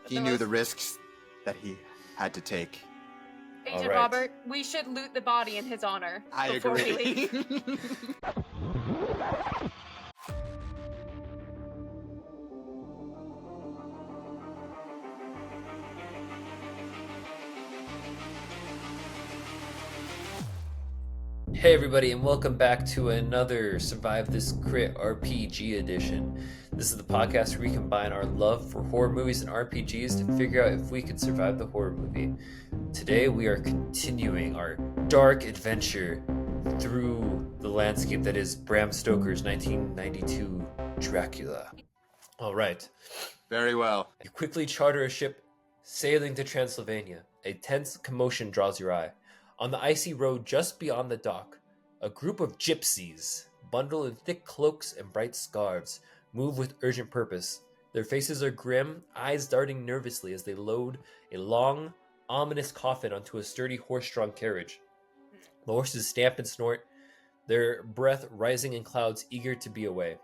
He knew the risks that he had to take. Agent Robert, we should loot the body in his honor before we leave. Hey everybody, and welcome back to another Survive This Crit RPG edition. This is the podcast where we combine our love for horror movies and RPGs to figure out if we can survive the horror movie. Today we are continuing our dark adventure through the landscape that is Bram Stoker's 1992 Dracula. Alright. Very well. You quickly charter a ship sailing to Transylvania. A tense commotion draws your eye. On the icy road just beyond the dock, a group of gypsies, bundled in thick cloaks and bright scarves, move with urgent purpose. Their faces are grim, eyes darting nervously as they load a long, ominous coffin onto a sturdy horse-drawn carriage. The horses stamp and snort, their breath rising in clouds, eager to be away.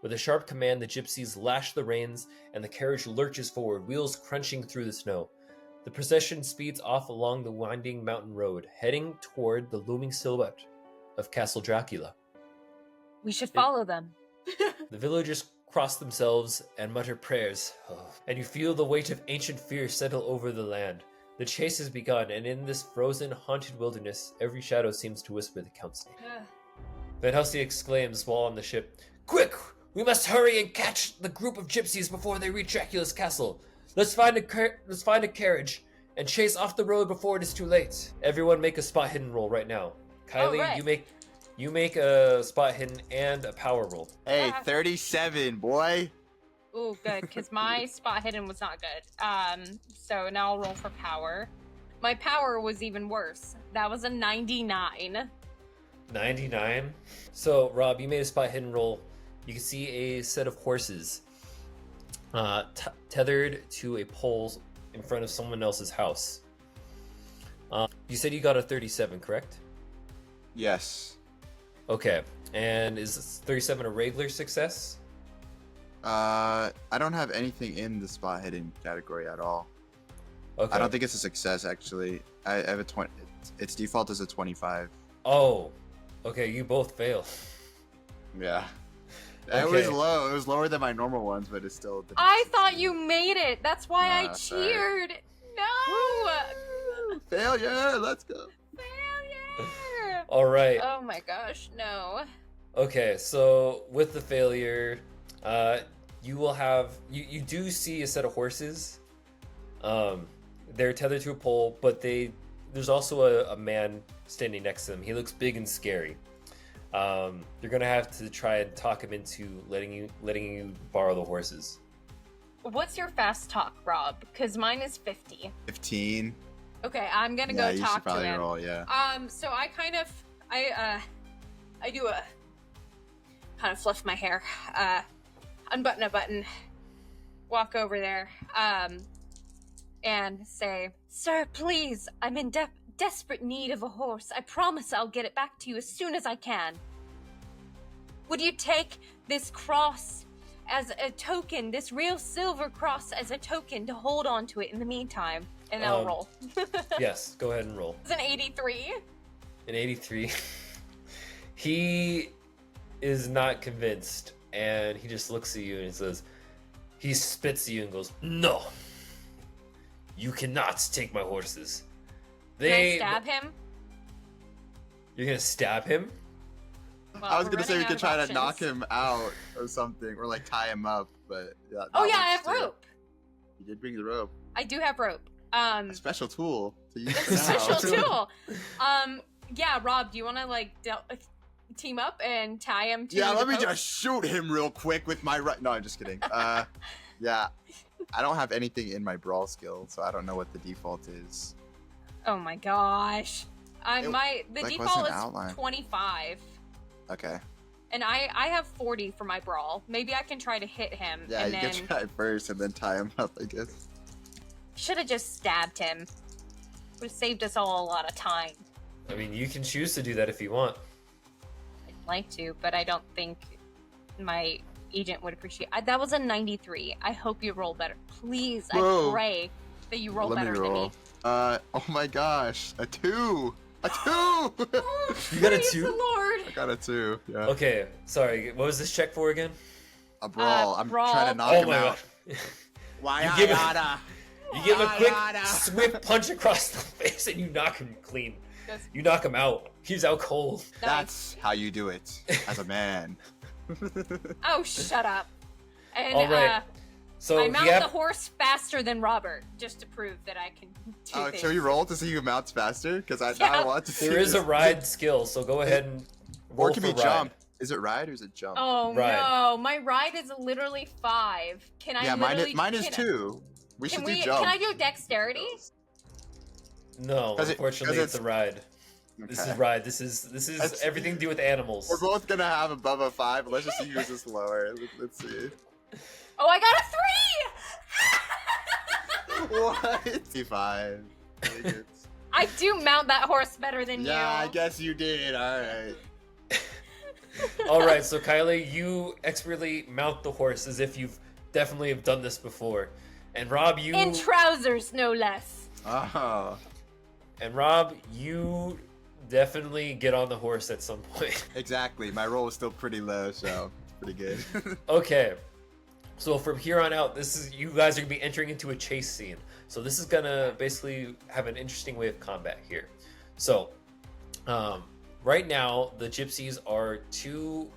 With a sharp command, the gypsies lash the reins, and the carriage lurches forward, wheels crunching through the snow. The procession speeds off along the winding mountain road, heading toward the looming silhouette of Castle Dracula. We should follow them. The villagers cross themselves and mutter prayers, and you feel the weight of ancient fear settle over the land. The chase has begun, and in this frozen, haunted wilderness, every shadow seems to whisper the Count's name. Van Helsing exclaims while on the ship, "Quick! We must hurry and catch the group of gypsies before they reach Dracula's castle. Let's find a carriage and chase off the road before it is too late." Everyone make a spot hidden roll right now. Kylie, right. you make a spot hidden and a power roll. Hey, 37, boy. Ooh, good, because my spot hidden was not good. So now I'll roll for power. My power was even worse. That was a 99. 99? So, Rob, you made a spot hidden roll. You can see a set of horses tethered to a pole in front of someone else's house. You said you got a 37, correct? Yes. Okay, and is 37 a regular success? I don't have anything in the spot hidden category at all. Okay. I don't think it's a success, actually. I have a 20. Its default is a 25. Oh, okay, you both fail. Yeah. Okay. It was low. It was lower than my normal ones, but it's still... I thought you made it. That's why I cheered. Sorry. No! Woo! Failure! Let's go. Failure! All right. Oh my gosh, no. Okay, so with the failure, you will have... You do see a set of horses. They're tethered to a pole, but there's also a man standing next to them. He looks big and scary. You're gonna have to try and talk him into letting you borrow the horses. What's your fast talk, Rob? Because mine is 50. 15. Okay, I'm gonna go talk to him. Roll, yeah. So I do a kind of fluff my hair, unbutton a button, walk over there, and say, "Sir, please, I'm in desperate need of a horse. I promise I'll get it back to you as soon as I can. Would you take this cross as a token, this real silver cross as a token to hold on to it in the meantime?" And I'll roll. Yes, go ahead and roll. It's an 83. An 83. He is not convinced, and he just looks at you and he spits at you and goes, "No, you cannot take my horses. Can I stab him? You're gonna stab him? Well, I was gonna say we could try options. to knock him out or something, or like tie him up, but yeah. Oh yeah, I have rope. You did bring the rope. I do have rope. A special tool to use. A special tool. Yeah, Rob, do you want to team up and tie him to? Yeah, let me post? just shoot him real quick with my right. No, I'm just kidding. Yeah, I don't have anything in my brawl skill, so I don't know what the default is. Oh my gosh. The default is outline. 25. Okay. And I have 40 for my brawl. Maybe I can try to hit him. Yeah, and you then... can try first and then tie him up, I guess. Should have just stabbed him. Would have saved us all a lot of time. I mean, you can choose to do that if you want. I'd like to, but I don't think my agent would appreciate. That was a 93. I hope you roll better. Please, Whoa. I pray that you roll Let me better roll. than me. Oh my gosh, a 2! A 2! Oh, You got a praise 2? the Lord. I got a 2. Yeah. Okay, sorry. What was this check for again? A brawl. I'm brawl. trying to knock Oh him my out. god. Why You give it- yada? You give a quick Yada. swift punch across the face and you knock him clean. Yes. You knock him out. He's out cold. Nice. That's how you do it as a man. Oh, shut up. And All right. So I mount you have... the horse faster than Robert, just to prove that I can do Oh, things. shall we roll to see who mounts faster? Because I Yeah. want to see. There is a this. ride skill, so go ahead and roll Or it can for be ride. jump. Is it ride or is it jump? Oh Ride. no, my ride is literally 5. Can I yeah, literally... mine is can 2. We Can should we? do jump. Can I do dexterity? No, 'Cause unfortunately, it's it's- a ride. This Okay. is ride. This is That's- everything to do with animals. We're both gonna have above a 5. Let's just see who's this lower. Let's see. Oh, I got a 3! What? 5. I do mount that horse better than Yeah, I you. guess you did. All right. All right, so Kylie, you expertly mount the horse as if you've definitely have done this before, and Rob, you In trousers, no less. Oh, you definitely get on the horse at some point. exactly. My roll is still pretty low, so it's pretty good. Okay, so from here on out, you guys are gonna be entering into a chase scene. So this is gonna basically have an interesting way of combat here. So, right now the gypsies are two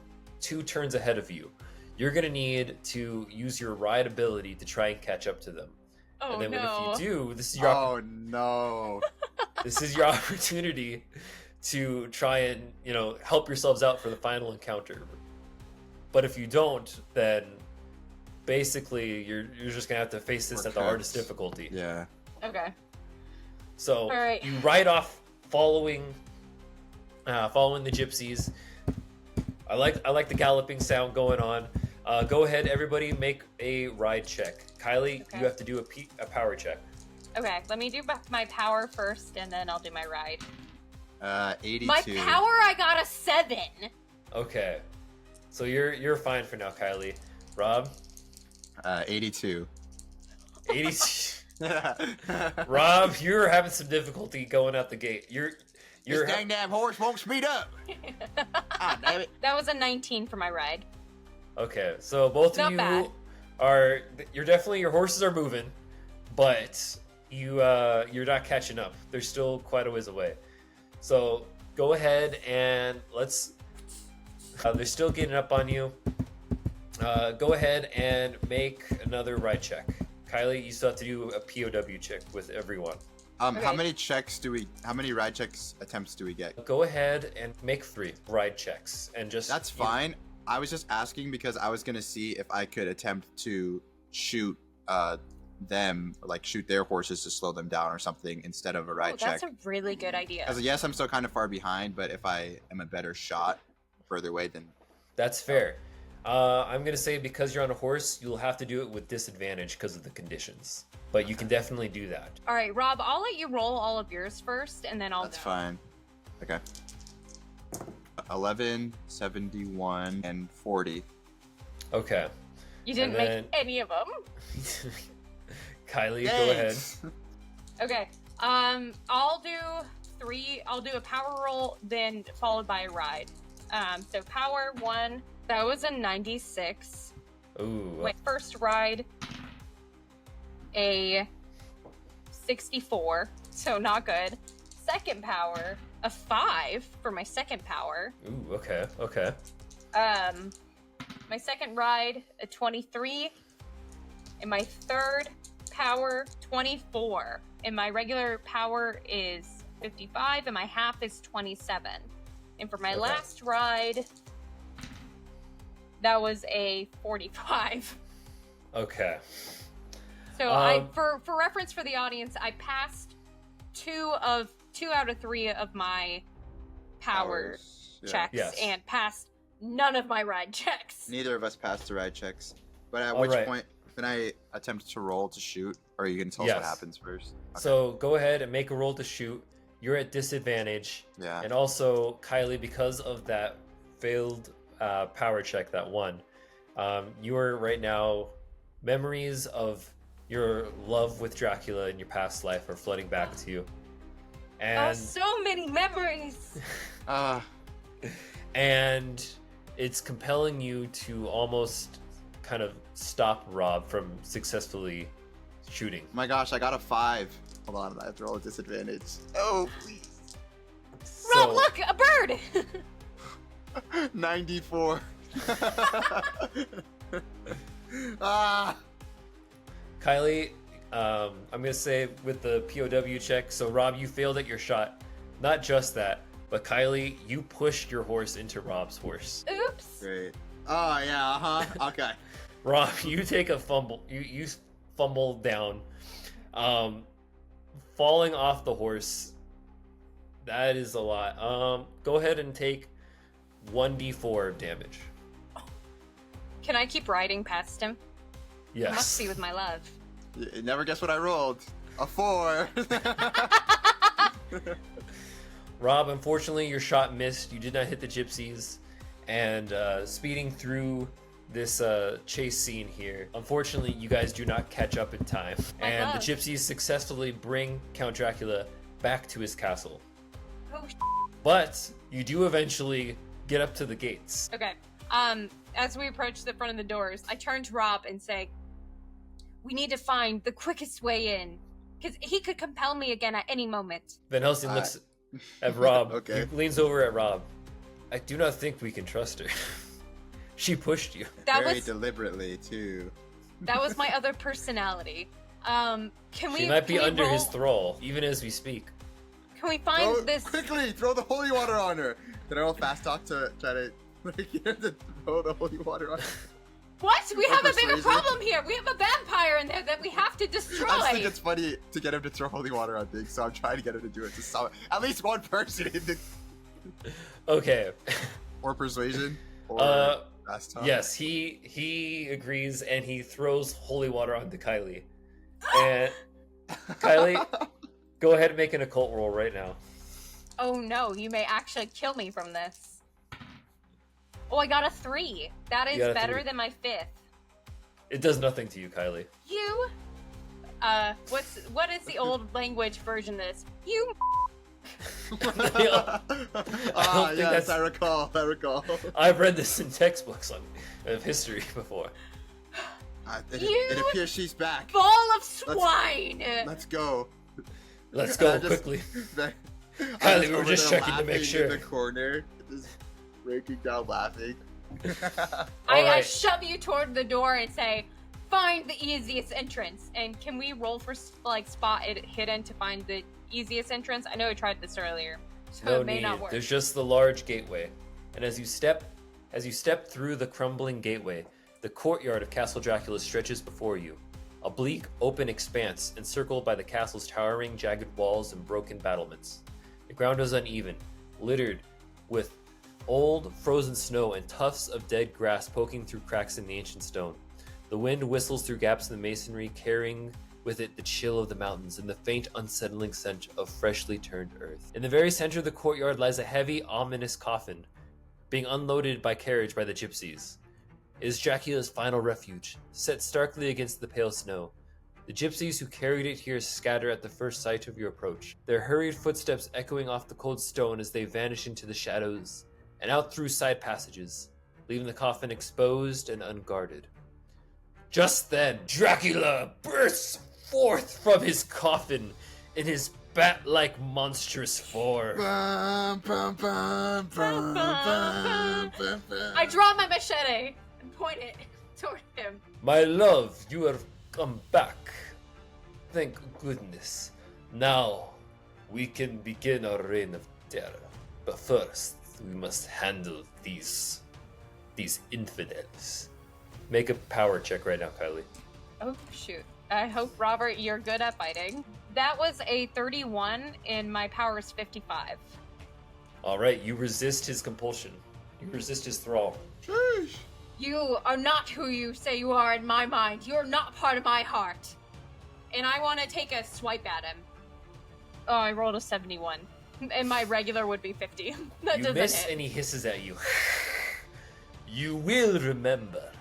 turns ahead of you. You're gonna need to use your ride ability to try and catch up to them. Oh And then no. if you do, this is your Oh no. this is your opportunity to try and help yourselves out for the final encounter. But if you don't, then basically you're just gonna have to face this We're at the hardest cooked. difficulty. Yeah. Okay. So All right. you ride off following the gypsies. I like the galloping sound going on. Go ahead, everybody, make a ride check. Kylie, Okay. you have to do a power check. Okay, let me do my power first, and then I'll do my ride. 82. My power, I got a 7. Okay, so you're fine for now, Kylie. Rob, 82. 80. Rob, you're having some difficulty going out the gate. You're This dang damn horse won't speed up. Ah, damn it. That was a 19 for my ride. okay. So both Not of you bad. your horses are moving, but you're not catching up. They're still quite a ways away. So go ahead and they're still getting up on you. Go ahead and make another ride check. Kylie, you still have to do a POW check with everyone. How Okay. many ride checks attempts do we get? Go ahead and make 3 ride checks and just. That's fine. I was just asking because I was gonna see if I could attempt to shoot them, like shoot their horses to slow them down or something instead of a ride Oh, check. that's a really good idea. Because yes, I'm still kind of far behind, but if I am a better shot further away, then That's fair. I'm gonna say because you're on a horse, you'll have to do it with disadvantage because of the conditions. But you can definitely do that. All right, Rob, I'll let you roll all of yours first, and then I'll that's go. fine. Okay. 11, 71, and 40. Okay. You didn't And then- make any of them. Kylie, go ahead. Thanks. Okay. I'll do 3. I'll do a power roll, then followed by a ride. So power 1. That was a 96. Ooh. My first ride, a 64. So not good. Second power, a 5 for my second power. Ooh. Okay. Okay. My second ride, a 23. And my third power, 24. And my regular power is 55, and my half is 27. And for my Okay. last ride, that was a 45. Okay. So for reference for the audience, I passed 2 out of 3 of my power Powers. Yeah. checks Yes. and passed none of my ride checks. Neither of us passed the ride checks. But at All which right. point can I attempt to roll to shoot? Or are you going to tell us what Yes. happens first? Okay. So go ahead and make a roll to shoot. You're at disadvantage. Yeah. And also, Kylie, because of that failed power check, that one, You are right now, memories of your love with Dracula in your past life are flooding back to you. And so many memories. And it's compelling you to almost kind of stop Rob from successfully shooting. My gosh, I got a 5. Hold on, I have to roll a disadvantage. Oh, please. Rob, look, a bird. 94. Kylie, I'm gonna say with the POW check. So Rob, you failed at your shot. Not just that, but Kylie, you pushed your horse into Rob's horse. Oops. Great. Oh yeah. Okay. Rob, you take a fumble. You fumble down, falling off the horse. That is a lot. Go ahead and take 1d4 of damage. Can I keep riding past him? Yes. Must be with my love. You never guess what I rolled. A 4. Rob, unfortunately, your shot missed. You did not hit the gypsies, and speeding through this chase scene here, unfortunately, you guys do not catch up in time, and the gypsies successfully bring Count Dracula back to his castle. Oh, but you do eventually get up to the gates. Okay. As we approach the front of the doors, I turn to Rob and say, we need to find the quickest way in, because he could compel me again at any moment. Van Helsing looks at Rob. Okay. He leans over at Rob. I do not think we can trust her. She pushed you. Very deliberately, too. That was my other personality. She might be under his thrall, even as we speak. Can we find this? Quickly, throw the holy water on her. Then I'll fast talk to try to get her to throw the holy water on her. What? We have a bigger problem here. We have a vampire in there that we have to destroy. I just think it's funny to get him to throw holy water on things, so I'm trying to get him to do it to some, at least one person. Okay. Or persuasion. Or fast talk. Yes, he agrees, and he throws holy water onto Kylie. And Kylie, go ahead and make an occult roll right now. Oh no, you may actually kill me from this. Oh, I got a 3. That is better than my 5th. It does nothing to you, Kylie. You, what is the old language version of this? You. Yes, I recall. I've read this in textbooks of history before. It appears she's back. Ball of swine! Let's go. Let's go quickly. Kylie, we were just checking to make sure. In the corner, just breaking down laughing. I shove you toward the door and say, find the easiest entrance. And can we roll for spot it hidden to find the easiest entrance? I know I tried this earlier, so it may not work. There's just the large gateway, and as you step through the crumbling gateway, the courtyard of Castle Dracula stretches before you, a bleak, open expanse encircled by the castle's towering, jagged walls and broken battlements. The ground is uneven, littered with old, frozen snow and tufts of dead grass poking through cracks in the ancient stone. The wind whistles through gaps in the masonry, carrying with it the chill of the mountains and the faint, unsettling scent of freshly turned earth. In the very center of the courtyard lies a heavy, ominous coffin, being unloaded by carriage by the gypsies. It is Dracula's final refuge, set starkly against the pale snow. The gypsies who carried it here scatter at the first sight of your approach, their hurried footsteps echoing off the cold stone as they vanish into the shadows and out through side passages, leaving the coffin exposed and unguarded. Just then, Dracula bursts forth from his coffin in his bat-like monstrous form. I draw my machete and point it toward him. My love, you have come back. Thank goodness. Now, we can begin our reign of terror. But first, we must handle these infidels. Make a power check right now, Kylie. Oh, shoot. I hope, Robert, you're good at fighting. That was a 31, and my power is 55. Alright, you resist his compulsion. You resist his thrall. Sheesh. You are not who you say you are in my mind. You are not part of my heart. And I want to take a swipe at him. Oh, I rolled a 71. And my regular would be 50. That You doesn't miss hit. and he hisses at you. You will remember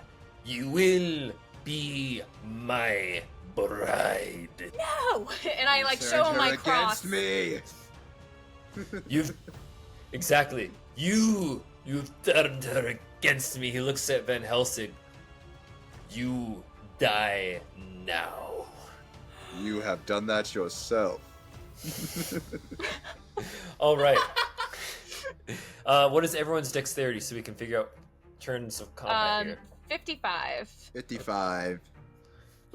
You will be my bride. No! And I like show Turned him my her cross. against me. You've exactly. You've turned her against me. He looks at Van Helsing. You die now. You have done that yourself. All right. What is everyone's dexterity so we can figure out turns of combat here? 55. 55.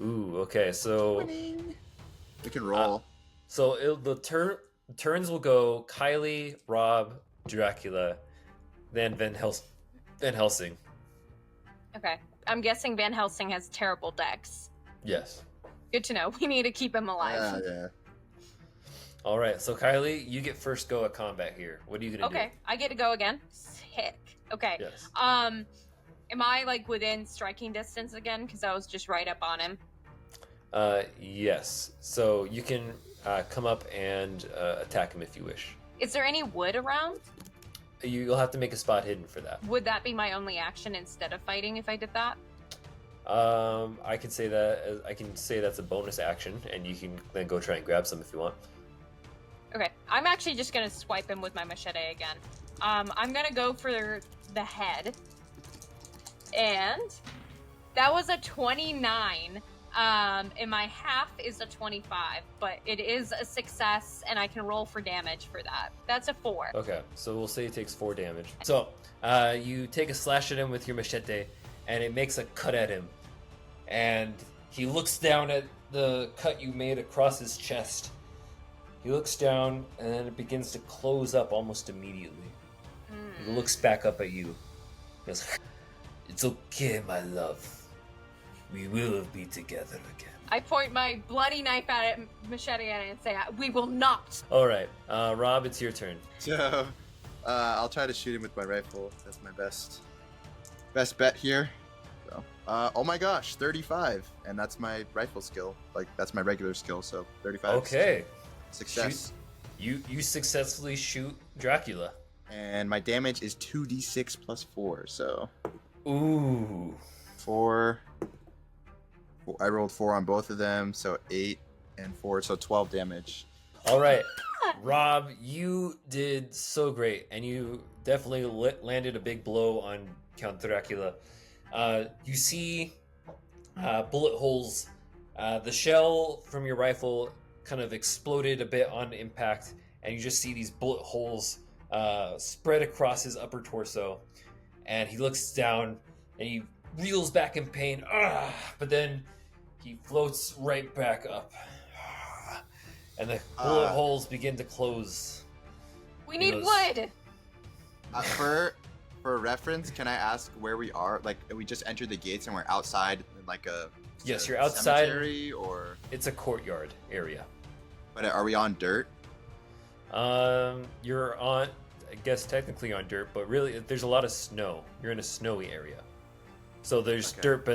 Ooh, okay. So We can roll. the turns will go Kylie, Rob, Dracula, then Van Helsing. Okay. I'm guessing Van Helsing has terrible dex. Yes. Good to know. We need to keep him alive. Yeah. All right. So Kylie, you get first go at combat here. What are you gonna do? Okay, I get to go again. Sick. Okay. Yes. Am I like within striking distance again? Because I was just right up on him. Yes. So you can come up and attack him if you wish. Is there any wood around? You'll have to make a spot hidden for that. Would that be my only action instead of fighting if I did that? I can say that. I can say that's a bonus action, and you can then go try and grab some if you want. Okay, I'm actually just gonna swipe him with my machete again. I'm gonna go for the head, and that was a 29. And my half is a 25, but it is a success, and I can roll for damage for that. That's a 4. Okay, so we'll say it takes 4 damage. So you take a slash at him with your machete, and it makes a cut at him, and he looks down at the cut you made across his chest. He looks down, and then it begins to close up almost immediately. He looks back up at you. He goes, "It's okay, my love. We will be together again." I point my bloody knife at it, machete at it, and say, "We will not." All right, Rob, it's your turn. So, I'll try to shoot him with my rifle. That's my best bet here. So, oh my gosh, 35, and that's my rifle skill. Like that's my regular skill. So 35. Okay, Success. you successfully shoot Dracula. And my damage is 2d6 plus 4. So Ooh. 4. I rolled 4 on both of them, so 8 and 4, so 12 damage. All right, Rob, you did so great, and you definitely landed a big blow on Count Dracula. You see bullet holes. The shell from your rifle kind of exploded a bit on impact, and you just see these bullet holes spread across his upper torso. And he looks down, and he reels back in pain. But then he floats right back up. And the bullet holes begin to close. We need wood. For reference, can I ask where we are? Like, we just entered the gates and we're outside, like a Yes, you're outside. Cemetery, or it's a courtyard area. But are we on dirt? You're on, I guess technically on dirt, but really there's a lot of snow. You're in a snowy area, so there's dirt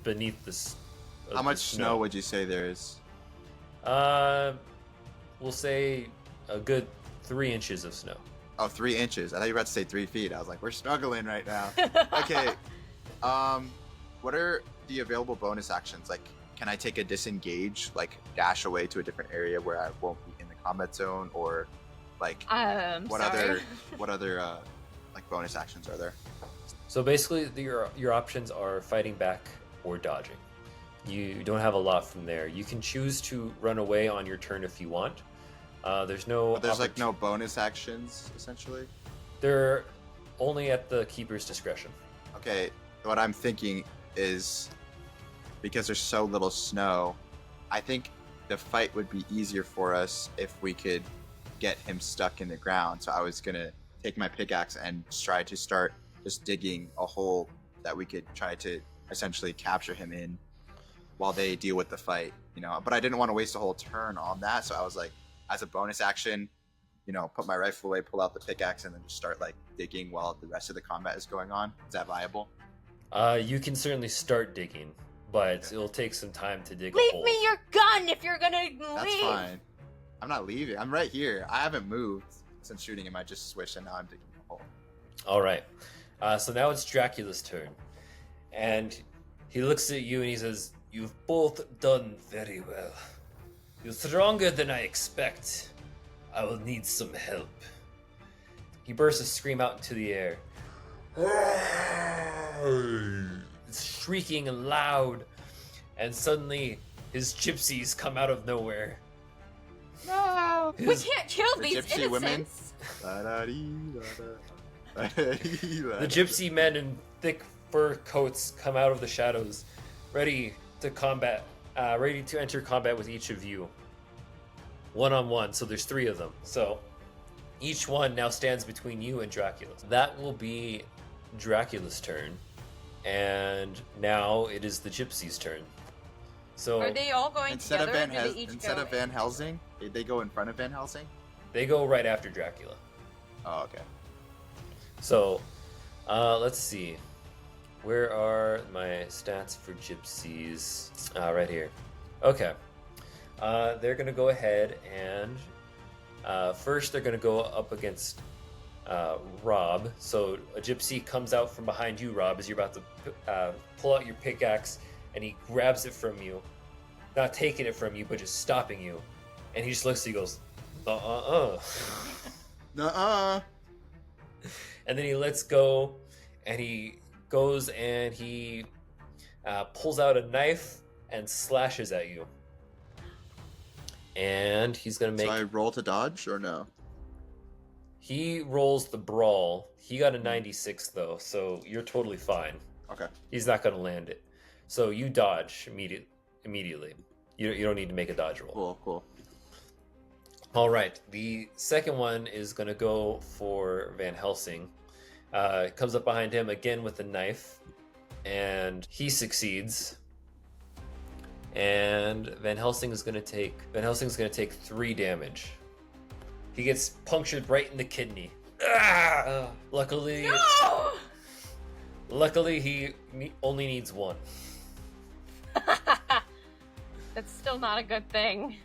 beneath this. How much snow would you say there is? We'll say a good 3 inches of snow. Oh, 3 inches. I thought you were about to say 3 feet. I was like, we're struggling right now. Okay. What are the available bonus actions? Like, can I take a disengage, like dash away to a different area where I won't be in the combat zone, or like what other like bonus actions are there? So basically, your options are fighting back or dodging. You don't have a lot from there. You can choose to run away on your turn if you want. There's like no bonus actions essentially. They're only at the keeper's discretion. Okay, what I'm thinking is, because there's so little snow, I think the fight would be easier for us if we could get him stuck in the ground. So I was gonna take my pickaxe and try to start just digging a hole that we could try to essentially capture him in while they deal with the fight, you know. But I didn't want to waste a whole turn on that, so I was like, as a bonus action, you know, put my rifle away, pull out the pickaxe, and then just start like digging while the rest of the combat is going on. Is that viable? You can certainly start digging, but it'll take some time to dig a hole. Leave me your gun if you're gonna leave. That's fine. I'm not leaving. I'm right here. I haven't moved since shooting him. I just switched, and now I'm digging a hole. All right. So now it's Dracula's turn, and He looks at you and he says, "You've both done very well. You're stronger than I expect. I will need some help." He bursts a scream out into the air. It's shrieking loud, and suddenly his gypsies come out of nowhere. No! We can't kill The these gypsy women? innocents. The gypsy men in thick fur coats come out of the shadows, ready to enter combat with each of you. One-on-one, so there's 3 of them. So each one now stands between you and Dracula. That will be Dracula's turn, and now it is the gypsy's turn. So Are they all going instead together, of or do they each instead go of Van Helsing, did they go in front of Van Helsing? they go right after Dracula. Oh, okay. So, let's see. Where are my stats for gypsies? Right here. Okay. They're going to go ahead and first they're going to go up against Rob. So a gypsy comes out from behind you, Rob, as you're about to pull out your pickaxe, and he grabs it from you. Not taking it from you, but just stopping you. And he just looks at you and goes, Nuh-uh. And then he lets go, and he goes and he pulls out a knife and slashes at you. And he's going to make... So I roll to dodge, or no? He rolls the brawl. He got a 96, though, so you're totally fine. Okay. He's not going to land it. So you dodge immediately. You don't need to make a dodge roll. Cool. All right. The second one is going to go for Van Helsing. Comes up behind him again with a knife, and he succeeds. And Van Helsing's going to take 3 damage. He gets punctured right in the kidney. Ah! Luckily, he only needs 1. That's still not a good thing.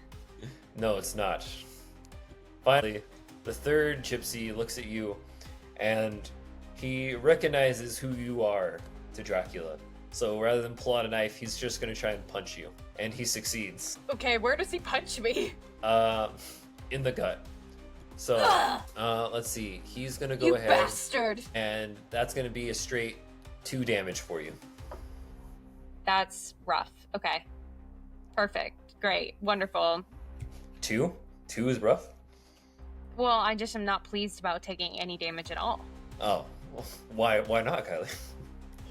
No, it's not. Finally, the third gypsy looks at you, and he recognizes who you are to Dracula. So rather than pull out a knife, he's just going to try and punch you. And he succeeds. Okay, where does he punch me? In the gut. So, let's see. He's going to go You ahead. bastard! And that's going to be a straight 2 damage for you. That's rough. Okay. Perfect. Great. Wonderful. 2? 2 is rough? Well, I just am not pleased about taking any damage at all. Oh. Well, why not, Kylie?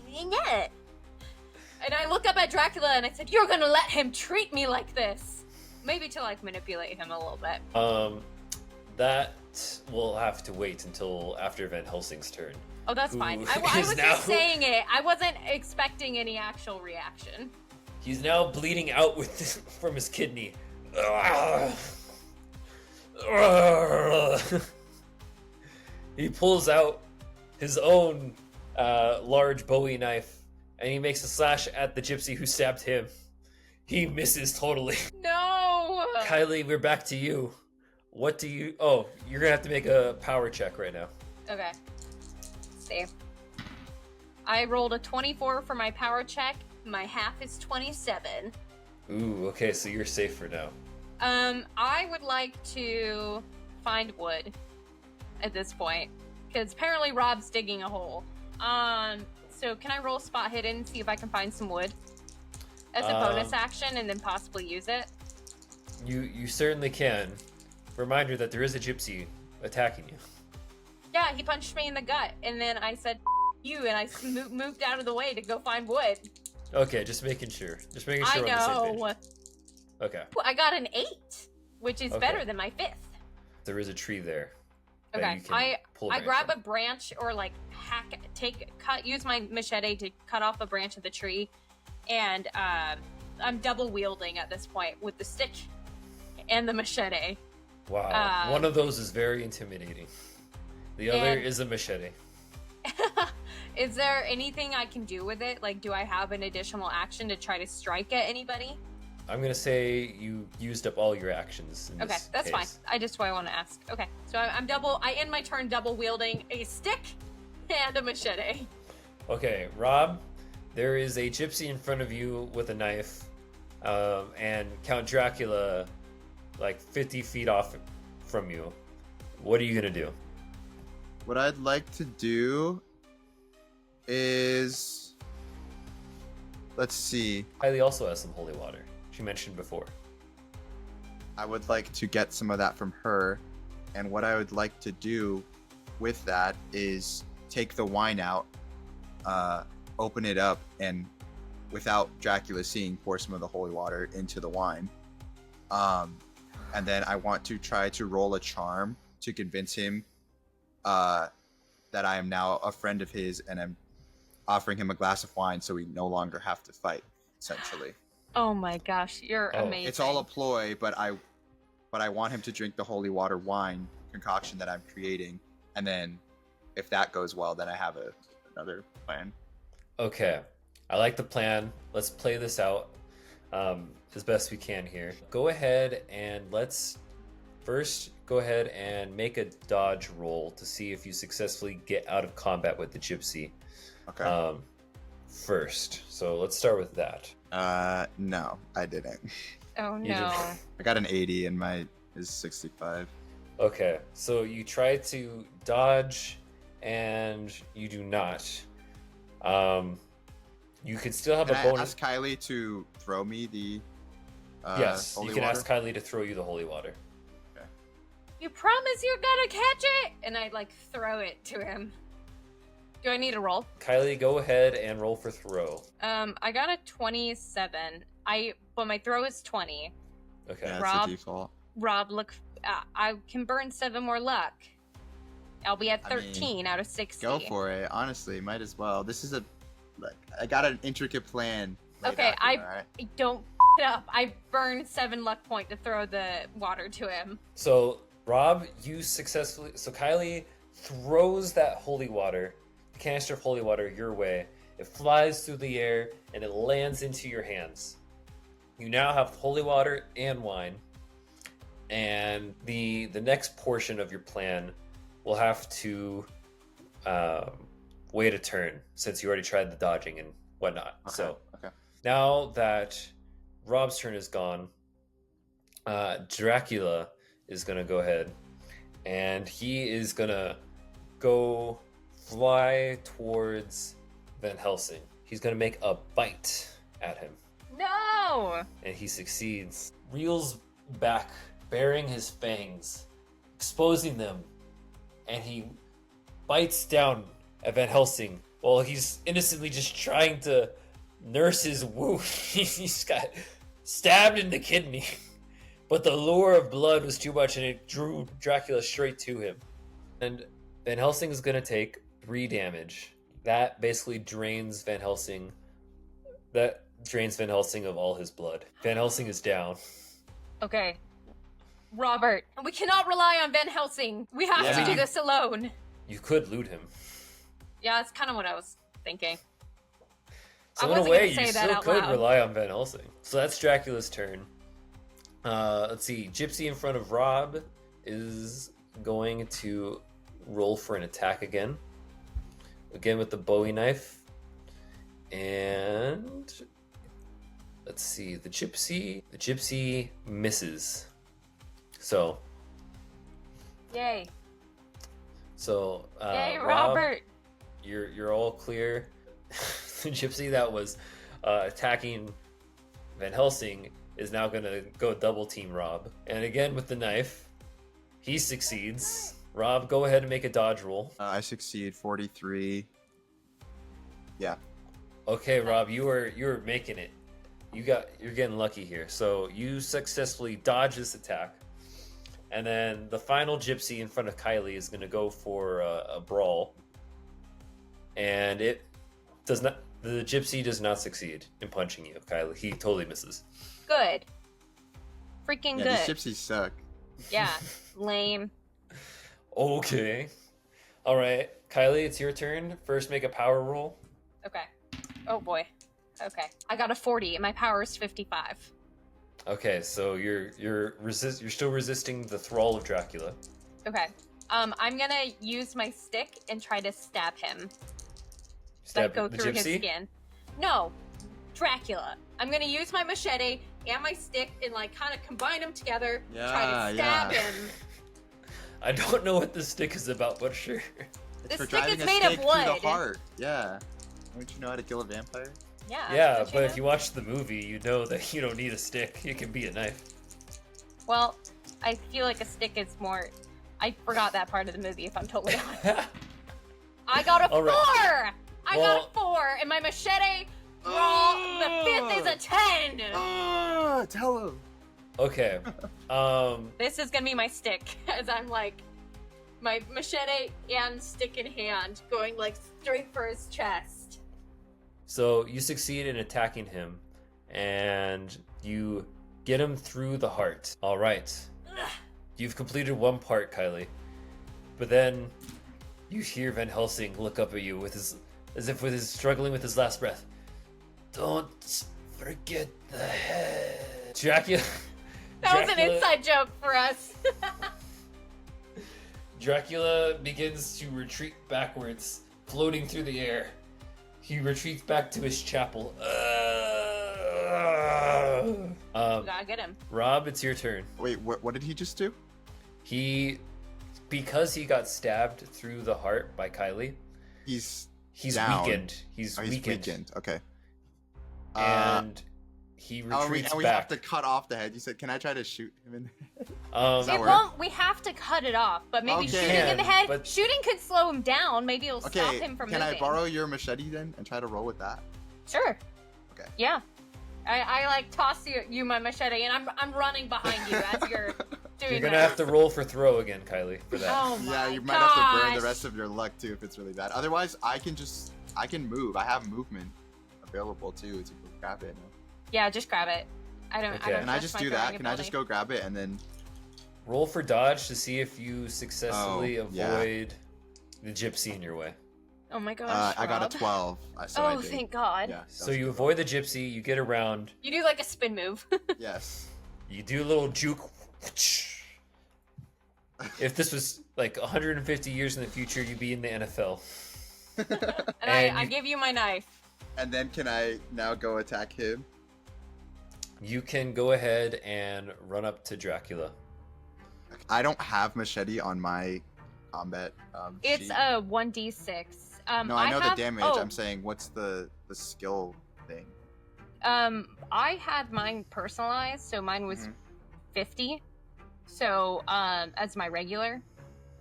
Yeah. And I look up at Dracula and I said, "You're gonna let him treat me like this." Maybe to, like, manipulate him a little bit. That will have to wait until after Van Helsing's turn. Oh, that's fine. I was just saying it. I wasn't expecting any actual reaction. He's now bleeding out from his kidney. He pulls out his own large Bowie knife, and he makes a slash at the gypsy who stabbed him. He misses totally. No! Kylie, we're back to you. What do you... Oh, you're gonna have to make a power check right now. Okay. Let's see. I rolled a 24 for my power check. My half is 27. Ooh, okay, so you're safe for now. I would like to find wood at this point, because apparently Rob's digging a hole. So can I roll spot hidden, see if I can find some wood as a bonus action, and then possibly use it? You certainly can. Reminder that there is a gypsy attacking you. Yeah, he punched me in the gut, and then I said, you, and I moved out of the way to go find wood. Okay, just making sure. Just making sure we're on the same page. Okay. I got an 8, which is better than my 5th. There is a tree there. Okay, I grab a branch, or like use my machete to cut off a branch of the tree, and I'm double wielding at this point with the stick and the machete. Wow, one of those is very intimidating. The other is a machete. Is there anything I can do with it? Like, do I have an additional action to try to strike at anybody? I'm gonna say you used up all your actions. In this that's case. fine. I just want to ask. Okay, so I end my turn double wielding a stick and a machete. Okay, Rob, There is a gypsy in front of you with a knife, and Count Dracula, like 50 feet off from you. What are you gonna do? What I'd like to do is, let's see. Kylie also has some holy water. She mentioned before. I would like to get some of that from her, and what I would like to do with that is take the wine out, open it up, and without Dracula seeing, pour some of the holy water into the wine. And then I want to try to roll a charm to convince him that I am now a friend of his, and I'm offering him a glass of wine so we no longer have to fight, essentially. Oh my gosh, you're amazing. It's all a ploy, but I want him to drink the holy water wine concoction that I'm creating, and then if that goes well, then I have another plan. Okay, I like the plan. Let's play this out as best we can here. Go ahead and let's first go ahead and make a dodge roll to see if you successfully get out of combat with the gypsy. Okay. First, so let's start with that. No, I didn't. Oh You no. I got an 80 and my is 65. Okay, so you try to dodge and you do not. You could still have Can a I bonus. ask Kylie to throw me the Yes, holy you can water? ask Kylie to throw you the holy water. You promise you're gonna catch it? And I like throw it to him. Do I need a roll? Kylie, go ahead and roll for throw. I got a 27. But my throw is 20. Okay. Yeah, that's Rob? the default. Rob, look, I can burn 7 more luck. I'll be at I mean, 13 out of 60. Go for it. Honestly, might as well. This is I got an intricate plan. laid Okay, out here, alright? Don't it up. I burned 7 luck point to throw the water to him. So, Rob, you successfully. So, Kylie throws that holy water, the canister of holy water, your way. It flies through the air and it lands into your hands. You now have holy water and wine. And the next portion of your plan will have to wait a turn since you already tried the dodging and whatnot. Okay, So okay. now that Rob's turn is gone, Dracula is going to go ahead and he is going to go fly towards Van Helsing. He's going to make a bite at him. No! And he succeeds. Reels back, baring his fangs, exposing them, and he bites down at Van Helsing while he's innocently just trying to nurse his wound. He's got stabbed in the kidney, but the lure of blood was too much and it drew Dracula straight to him. And Van Helsing is going to take 3 damage. That basically drains Van Helsing. That drains Van Helsing of all his blood. Van Helsing is down. Okay. Robert, we cannot rely on Van Helsing. We have Yeah. to do this alone. You could loot him. Yeah, that's kind of what I was thinking. So I in a wasn't way, gonna you say that still out could loud. rely on Van Helsing. So that's Dracula's turn. Let's see. Gypsy in front of Rob is going to roll for an attack again. Again with the Bowie knife. And let's see. The Gypsy misses. So Yay. Yay, Yay, Robert. You're all clear. The gypsy that was attacking Van Helsing is now gonna go double team Rob. And again with the knife, he succeeds. Rob, go ahead and make a dodge roll. I succeed 43. Yeah. Okay, Rob, you're making it. You're getting lucky here. So you successfully dodge this attack. And then the final gypsy in front of Kylie is going to go for a brawl. And it does not. The gypsy does not succeed in punching you, Kylie. He totally misses. Good. Freaking Yeah, good. these gypsies suck. Yeah. Lame. Okay. All right, Kylie, it's your turn. First, make a power roll. Okay. Oh boy. Okay. I got a 40 and my power is 55. Okay, so you're still resisting the thrall of Dracula. Okay. I'm gonna use my stick and try to stab him. Stab Like go the through his gypsy. skin. No, Dracula. I'm gonna use my machete and my stick and like kind of combine them together. Try to stab him. I don't know what this stick is about, but sure. It's for stick driving is a made of stake wood. through the heart. Yeah. Don't you know how to kill a vampire? Yeah. Yeah, but if you watch the movie, you know that you don't need a stick. It can be a knife. Well, I feel like a stick is more. I forgot that part of the movie. If I'm totally honest. I got a 4. Right. I got a 4, and my machete. Roll. The 5th is a 10. Tell him. Okay. This is gonna be my stick, as I'm like, my machete and stick in hand, going like straight for his chest. So you succeed in attacking him, and you get him through the heart. All right. You've completed one part, Kylie. But then you hear Van Helsing look up at you with his, as if with his struggling with his last breath. Don't forget the head. Dracula. That was an inside joke for us. Dracula begins to retreat backwards, floating through the air. He retreats back to his chapel. We gotta get him. Rob, it's your turn. Wait, what did he just do? Because he got stabbed through the heart by Kylie, He's weakened. down. He's He's weakened. weakened. Okay. And he retreats we back. have to cut off the head. You said, can I try to shoot him in the head? that It work? won't. We have to cut it off, but maybe Okay. shooting in the head. But- Shooting could slow him down. Maybe it'll stop Okay, him from can moving. I borrow your machete then and try to roll with that? Sure. Okay. Yeah. I like toss you my machete, and I'm running behind you as you're doing. You're gonna this. have to roll for throw again, Kylie, for that. Oh my Yeah, you might have to burn the gosh. rest of your luck too if it's really bad. Otherwise, I can move. I have movement available too to go grab it. Yeah, just grab it. I don't. Okay. I don't Can I trust just my do that? throwing Can I just ability. go grab it and then? Roll for dodge to see if you successfully Oh, yeah. avoid the gypsy in your way. Oh my gosh. I got Rob. a 12. So I Oh, did. thank God. Yeah. So you avoid the gypsy, you get around, You do like a spin move. Yes. you do a little juke. If this was like 150 years in the future, you'd be in the NFL. and And I you- give you my knife. And then can I now go attack him? You can go ahead and run up to Dracula. I don't have machete on my combat. It's sheet. a 1d6. No, I know have, the damage. Oh, I'm saying, what's the skill thing? I had mine personalized, so mine was Mhm. 50. So, as my regular,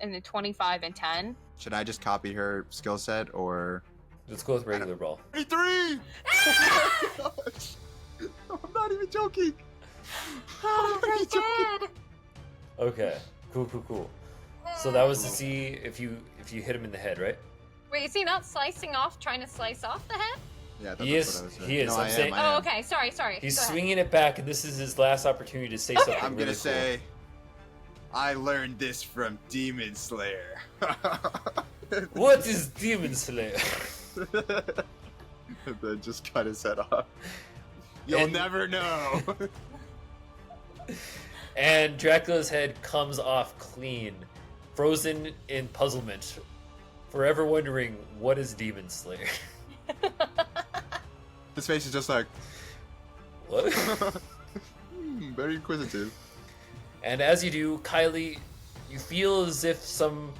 and the 25 and 10. Should I just copy her skill set or? Let's go with regular brawl. 23! Oh my gosh! I'm not even joking. Oh, I'm very not joking. good. Okay, cool. So that was to see if you hit him in the head, right? Wait, is he not trying to slice off the head? Yeah, that's He what is- I was saying. he is, No, I'm I saying- am, I am. Oh, okay. Sorry. He's Go ahead. swinging it back, and this is his last opportunity to say something. I'm really gonna cool. say, I learned this from Demon Slayer. What is Demon Slayer? And then just cut his head off. You'll And- never know. And Dracula's head comes off clean, frozen in puzzlement, forever wondering what is Demon Slayer. His face is just like, What? very inquisitive. And as you do, Kylie, you feel as if some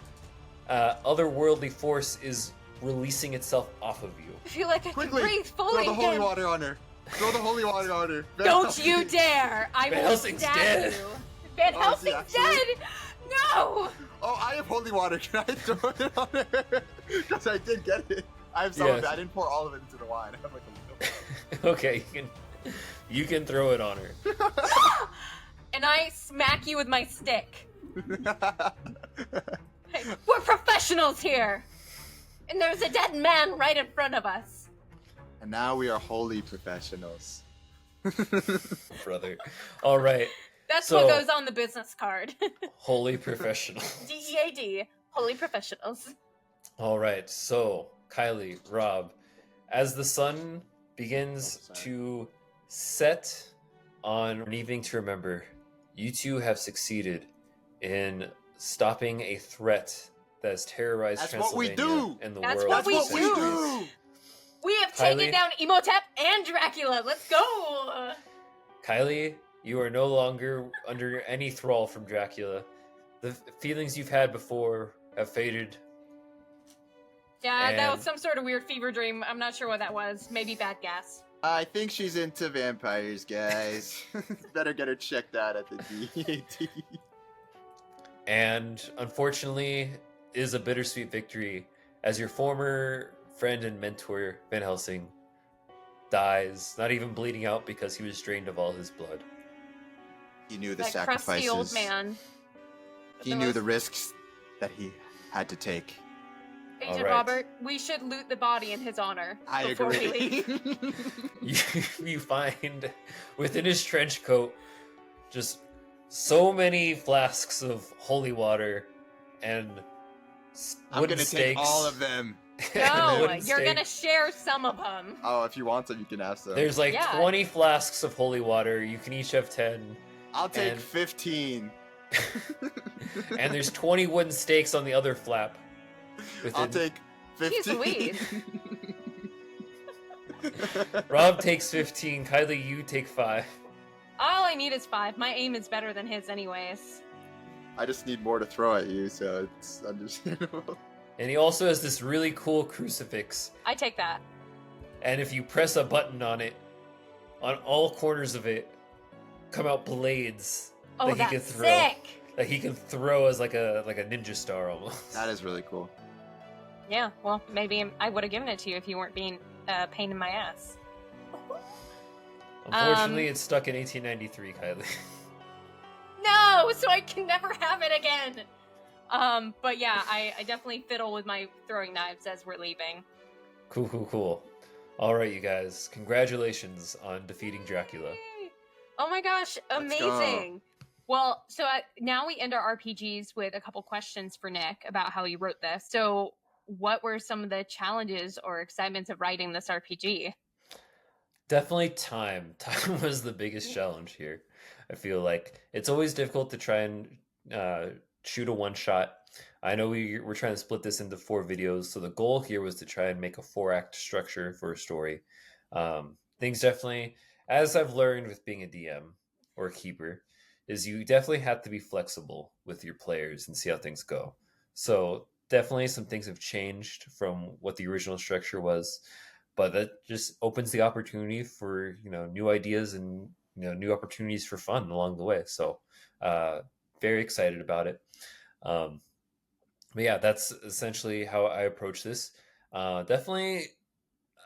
otherworldly force is releasing itself off of you. I feel like I Quickly, can breathe throw fully the holy again. water on her. Throw the holy water on her. Don't you dare! I Van will Helsing's stab dead. you. Van Oh, is he Helsing's actually? dead! No! Oh, I have holy water. Can I throw it on her? Because I did get it. I have some Yes. of it. I didn't pour all of it into the wine. I have like a little. Okay, you can throw it on her. And I smack you with my stick. Hey, we're professionals here! And there's a dead man right in front of us. And now we are holy professionals. Brother. All right, That's So- what goes on the business card. holy professional. DEAD. Holy professionals. All right, so Kylie, Rob, as the sun begins sorry. to set on an evening to remember, you two have succeeded in stopping a threat that has terrorized That's what we Transylvania do! and the That's world. what we That's what we do. do! We have Kylie? taken down Imhotep and Dracula. Let's go. Kylie, you are no longer under any thrall from Dracula. The feelings you've had before have faded. Yeah, that was And- some sort of weird fever dream. I'm not sure what that was. Maybe bad gas. I think she's into vampires, guys. Better get her checked out at the DAT. And unfortunately, is a bittersweet victory as your former friend and mentor, Van Helsing, dies, not even bleeding out because he was drained of all his blood. He knew the That sacrifices. crusty old man. He knew the risks that he had to take. Agent All right. Robert, we should loot the body in his honor I before we agree. leave. You find within his trench coat just so many flasks of holy water and I'm wooden gonna stakes. take all of them. No, Wooden you're gonna stakes. share some of them. Oh, if you want them, you can ask them. There's like Yeah. 20 flasks of holy water. You can each have 10. I'll take and- 15. And there's 20 wooden stakes on the other flap. I'll Within- take 15. Louise. Rob takes 15. Kylie, you take 5. All I need is 5. My aim is better than his anyways. I just need more to throw at you, so it's understandable. And he also has this really cool crucifix. I take that. And if you press a button on it, on all corners of it, come out blades Oh, that he can that's throw. sick! That he can throw as like a ninja star almost. That is really cool. Yeah, well, maybe I would have given it to you if you weren't being a pain in my ass. Unfortunately, it's stuck in 1893, Kylie. No, so I can never have it again! But yeah, I definitely fiddle with my throwing knives as we're leaving. Cool. All right, you guys. Congratulations on defeating Dracula. Yay! Oh my gosh, Let's go. amazing! Well, so now we end our RPGs with a couple questions for Nick about how he wrote this. So, what were some of the challenges or excitements of writing this RPG? Definitely time. Time was the biggest challenge here. I feel like it's always difficult to try and shoot a one shot. I know we're trying to split this into 4 videos, so the goal here was to try and make a 4-act structure for a story. Things definitely, as I've learned with being a DM or a keeper, is you definitely have to be flexible with your players and see how things go. So definitely some things have changed from what the original structure was, but that just opens the opportunity for new ideas and new opportunities for fun along the way. So very excited about it. But yeah, that's essentially how I approach this. Definitely,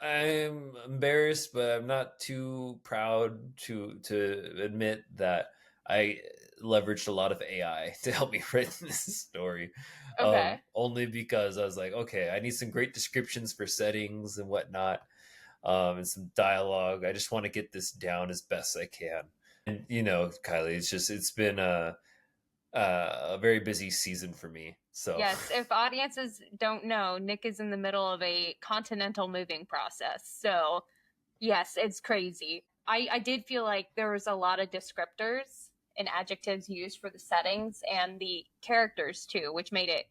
I'm embarrassed, but I'm not too proud to admit that I leveraged a lot of AI to help me write this story. Okay. Only because I was like, okay, I need some great descriptions for settings and whatnot, and some dialogue. I just want to get this down as best I can. And Kylie, it's been a very busy season for me. So Yes, if audiences don't know, Nick is in the middle of a continental moving process. So, yes, it's crazy. I did feel like there was a lot of descriptors and adjectives used for the settings and the characters too, which made it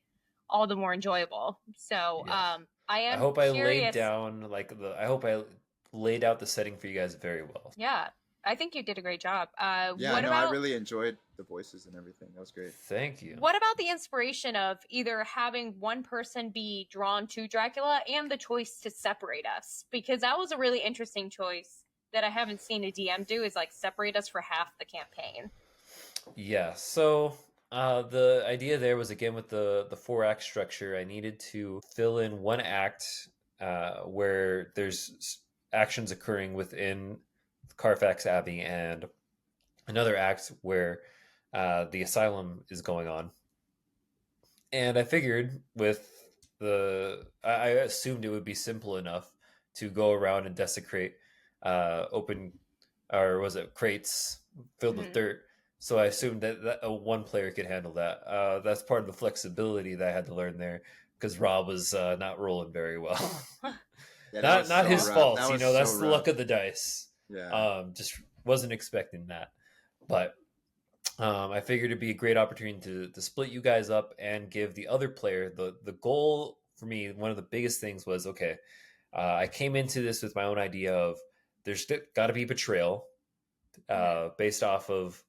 all the more enjoyable. So, Yeah. I am I hope I curious. I hope I laid out the setting for you guys very well. Yeah, I think you did a great job. Yeah, what no, about I really enjoyed the voices and everything. That was great. Thank you. what about the inspiration of either having one person be drawn to Dracula and the choice to separate us? Because that was a really interesting choice that I haven't seen a DM do, is like separate us for half the campaign. Yeah, so the idea there was, again, with the 4-act structure, I needed to fill in one act where there's actions occurring within Carfax Abbey, and another act where the asylum is going on. And I figured I assumed it would be simple enough to go around and desecrate crates filled with Mhm. dirt. So I assumed that one player could handle that. That's part of the flexibility that I had to learn there, because Rob was not rolling very well. Yeah, that was not so his rough. fault, That was that's so the rough. luck of the dice. Yeah. Just wasn't expecting that. But I figured it'd be a great opportunity to split you guys up and give the other player the goal. For me, one of the biggest things was, okay, I came into this with my own idea of there's got to be betrayal, based off of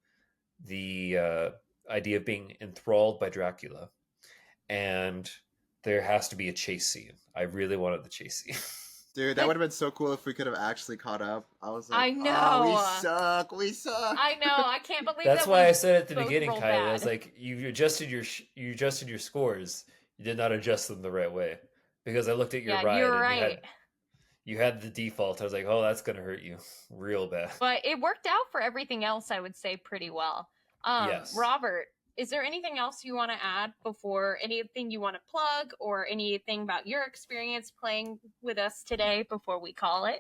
the idea of being enthralled by Dracula, and there has to be a chase scene. I really wanted the chase scene. Dude, that would have been so cool if we could have actually caught up. I was like, I know. oh, we suck. I know. I can't believe That's that why we I said at the both beginning, rolled Kylie, I was bad. like, you adjusted your scores. You did not adjust them the right way, because I looked at your Yeah, ride you're and right. you had the default. I was like, oh, that's gonna hurt you real bad. But it worked out for everything else, I would say, pretty well. Yes. Robert, is there anything else you want to add before, anything you want to plug or anything about your experience playing with us today before we call it?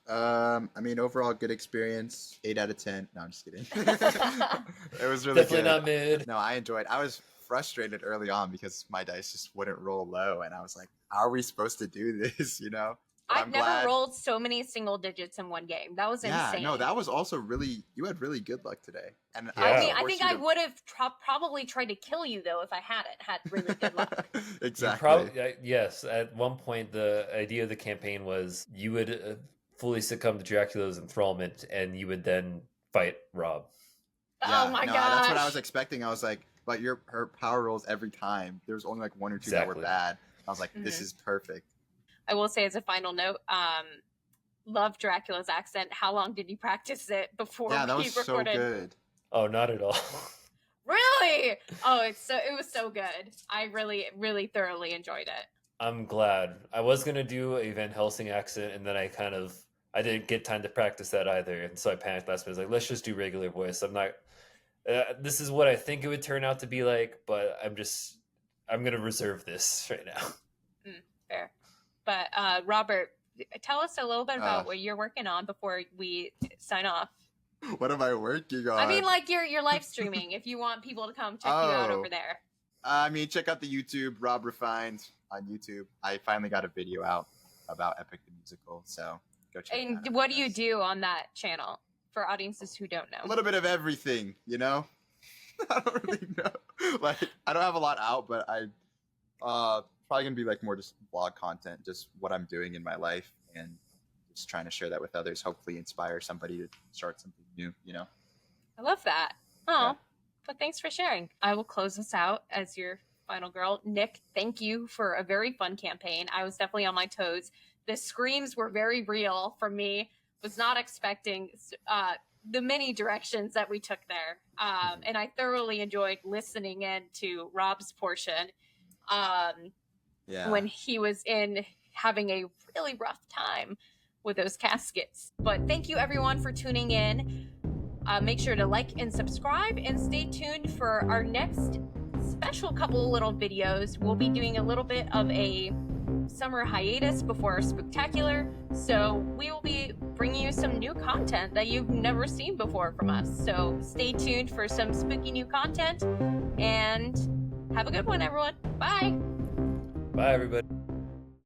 I mean, overall, good experience. 8 out of 10. No, I'm just kidding. It was really Definitely good. not mid. No, I enjoyed. I was frustrated early on because my dice just wouldn't roll low, and I was like, "How are we supposed to do this?" You know. But I've I'm never glad- rolled so many single digits in one game. That was Yeah, insane. no, that was also really. You had really good luck today, and Yeah. I mean, of I course think you I have- would have probably tried to kill you though if I hadn't had really good luck. Exactly. Yes. At one point, the idea of the campaign was you would fully succumb to Dracula's enthrallment, and you would then fight Rob. Yeah, Oh my no, gosh. that's what I was expecting. I was like, but her power rolls every time. There was only like 1 or 2 that were Exactly. bad. I was like, this Mhm. is perfect. I will say as a final note, love Dracula's accent. How long did you practice it before Yeah, that we was so recorded? good. Oh, not at all. Really? Oh, it was so good. I really, really thoroughly enjoyed it. I'm glad. I was gonna do a Van Helsing accent, and then I didn't get time to practice that either, and so I panicked last minute. I was like, let's just do regular voice. I'm not. This is what I think it would turn out to be like, but I'm gonna reserve this right now. Fair. But Robert, tell us a little bit about Uh. what you're working on before we sign off. What am I working on? I mean, like your live streaming. If you want people to come check you out Oh. over there. I mean, check out the YouTube, Rob Refined on YouTube. I finally got a video out about Epic the Musical, so go check it out. And what do you do on that channel for audiences who don't know? A little bit of everything, you know? I don't really know. Like, I don't have a lot out, but I probably gonna be like more just vlog content, just what I'm doing in my life, and just trying to share that with others. Hopefully, inspire somebody to start something new. You know. I love that. Oh, Yeah. but thanks for sharing. I will close us out as your final girl. Nick, thank you for a very fun campaign. I was definitely on my toes. The screams were very real for me. Was not expecting the many directions that we took there. And I thoroughly enjoyed listening in to Rob's portion Yeah. when he was in having a really rough time with those caskets. But thank you everyone for tuning in. Make sure to like and subscribe and stay tuned for our next special couple little videos. We'll be doing a little bit of a summer hiatus before our spooktacular, so we will be bringing you some new content that you've never seen before from us. So stay tuned for some spooky new content, and have a good one, everyone. Bye. Bye, everybody.